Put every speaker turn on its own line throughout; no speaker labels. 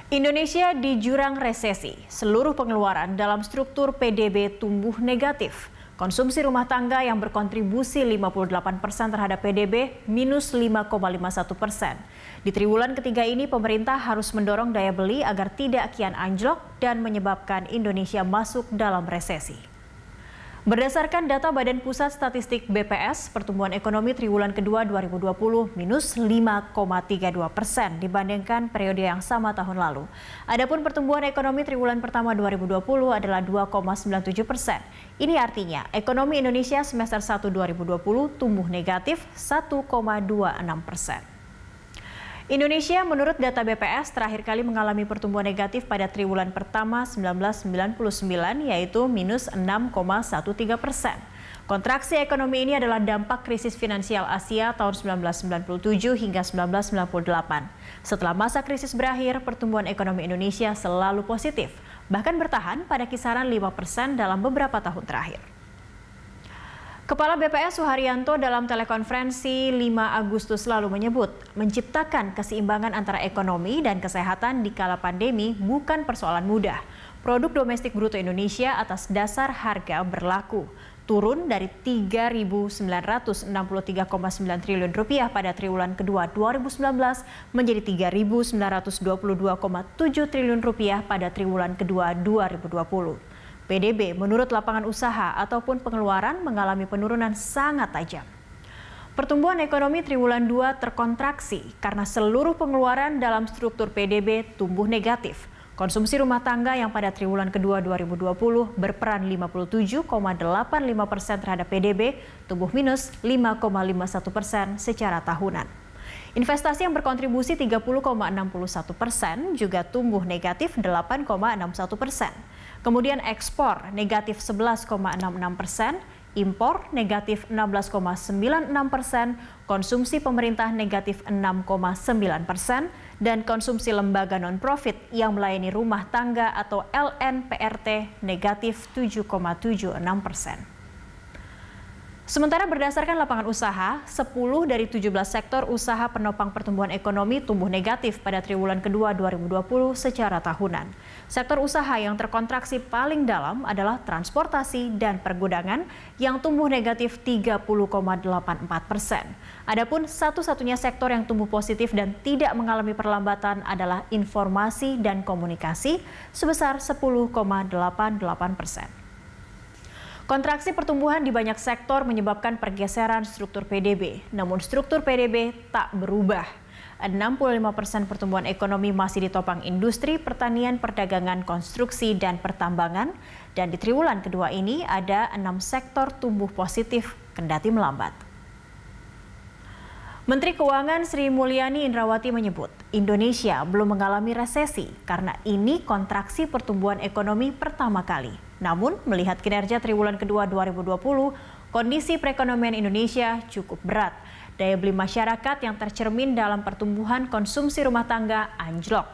Indonesia di jurang resesi. Seluruh pengeluaran dalam struktur PDB tumbuh negatif. Konsumsi rumah tangga yang berkontribusi 58% terhadap PDB minus 5,51%. Di triwulan ketiga ini pemerintah harus mendorong daya beli agar tidak kian anjlok dan menyebabkan Indonesia masuk dalam resesi. Berdasarkan data Badan Pusat Statistik BPS, pertumbuhan ekonomi triwulan kedua 2020 minus 5,32% dibandingkan periode yang sama tahun lalu. Adapun pertumbuhan ekonomi triwulan pertama 2020 adalah 2,97%. Ini artinya ekonomi Indonesia semester 1 2020 tumbuh negatif 1,26%. Indonesia menurut data BPS terakhir kali mengalami pertumbuhan negatif pada triwulan pertama 1999 yaitu minus 6,13%. Kontraksi ekonomi ini adalah dampak krisis finansial Asia tahun 1997 hingga 1998. Setelah masa krisis berakhir, pertumbuhan ekonomi Indonesia selalu positif, bahkan bertahan pada kisaran 5% dalam beberapa tahun terakhir. Kepala BPS Suharyanto dalam telekonferensi 5 Agustus lalu menyebut, menciptakan keseimbangan antara ekonomi dan kesehatan di kala pandemi bukan persoalan mudah. Produk domestik bruto Indonesia atas dasar harga berlaku, turun dari 3.963,9 triliun rupiah pada triwulan kedua 2019 menjadi 3.922,7 triliun rupiah pada triwulan kedua 2020. PDB menurut lapangan usaha ataupun pengeluaran mengalami penurunan sangat tajam. Pertumbuhan ekonomi triwulan 2 terkontraksi karena seluruh pengeluaran dalam struktur PDB tumbuh negatif. Konsumsi rumah tangga yang pada triwulan kedua 2020 berperan 57,85% terhadap PDB tumbuh minus 5,51% secara tahunan. Investasi yang berkontribusi 30,61% juga tumbuh negatif 8,61%. Kemudian ekspor negatif 11,66%, impor negatif 16,96%, konsumsi pemerintah negatif 6,9%, dan konsumsi lembaga non-profit yang melayani rumah tangga atau LNPRT negatif 7,76%. Sementara berdasarkan lapangan usaha, 10 dari 17 sektor usaha penopang pertumbuhan ekonomi tumbuh negatif pada triwulan kedua 2020 secara tahunan. Sektor usaha yang terkontraksi paling dalam adalah transportasi dan pergudangan yang tumbuh negatif 30,84%. Adapun satu-satunya sektor yang tumbuh positif dan tidak mengalami perlambatan adalah informasi dan komunikasi sebesar 10,88%. Kontraksi pertumbuhan di banyak sektor menyebabkan pergeseran struktur PDB, namun struktur PDB tak berubah. 65% pertumbuhan ekonomi masih ditopang industri, pertanian, perdagangan, konstruksi, dan pertambangan. Dan di triwulan kedua ini ada 6 sektor tumbuh positif kendati melambat. Menteri Keuangan Sri Mulyani Indrawati menyebut, Indonesia belum mengalami resesi karena ini kontraksi pertumbuhan ekonomi pertama kali. Namun, melihat kinerja triwulan kedua 2020, kondisi perekonomian Indonesia cukup berat. Daya beli masyarakat yang tercermin dalam pertumbuhan konsumsi rumah tangga anjlok.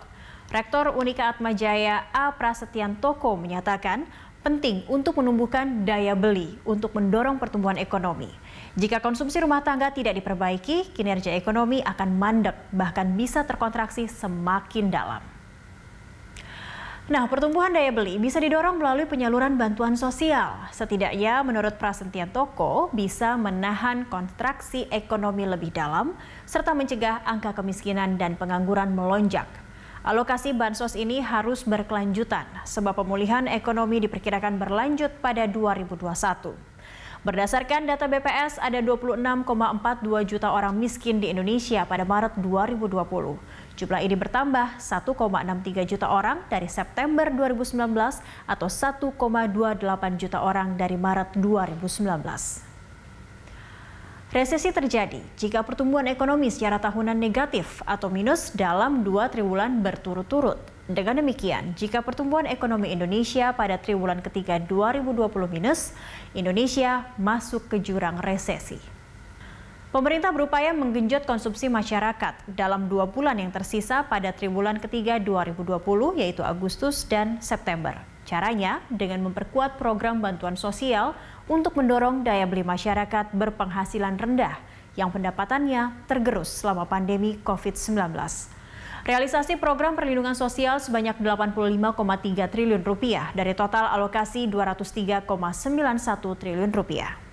Rektor Unika Atmajaya A. Prasetyantoko menyatakan, penting untuk menumbuhkan daya beli untuk mendorong pertumbuhan ekonomi. Jika konsumsi rumah tangga tidak diperbaiki, kinerja ekonomi akan mandek, bahkan bisa terkontraksi semakin dalam. Nah, pertumbuhan daya beli bisa didorong melalui penyaluran bantuan sosial. Setidaknya, menurut Prasetyantoko, bisa menahan kontraksi ekonomi lebih dalam, serta mencegah angka kemiskinan dan pengangguran melonjak. Alokasi bansos ini harus berkelanjutan, sebab pemulihan ekonomi diperkirakan berlanjut pada 2021. Berdasarkan data BPS, ada 26,42 juta orang miskin di Indonesia pada Maret 2020. Jumlah ini bertambah 1,63 juta orang dari September 2019 atau 1,28 juta orang dari Maret 2019. Resesi terjadi jika pertumbuhan ekonomi secara tahunan negatif atau minus dalam 2 triwulan berturut-turut. Dengan demikian, jika pertumbuhan ekonomi Indonesia pada triwulan ketiga 2020 minus, Indonesia masuk ke jurang resesi. Pemerintah berupaya menggenjot konsumsi masyarakat dalam 2 bulan yang tersisa pada triwulan ketiga 2020, yaitu Agustus dan September. Caranya dengan memperkuat program bantuan sosial untuk mendorong daya beli masyarakat berpenghasilan rendah yang pendapatannya tergerus selama pandemi COVID-19. Realisasi program perlindungan sosial sebanyak Rp85,3 triliun dari total alokasi Rp203,91 triliun.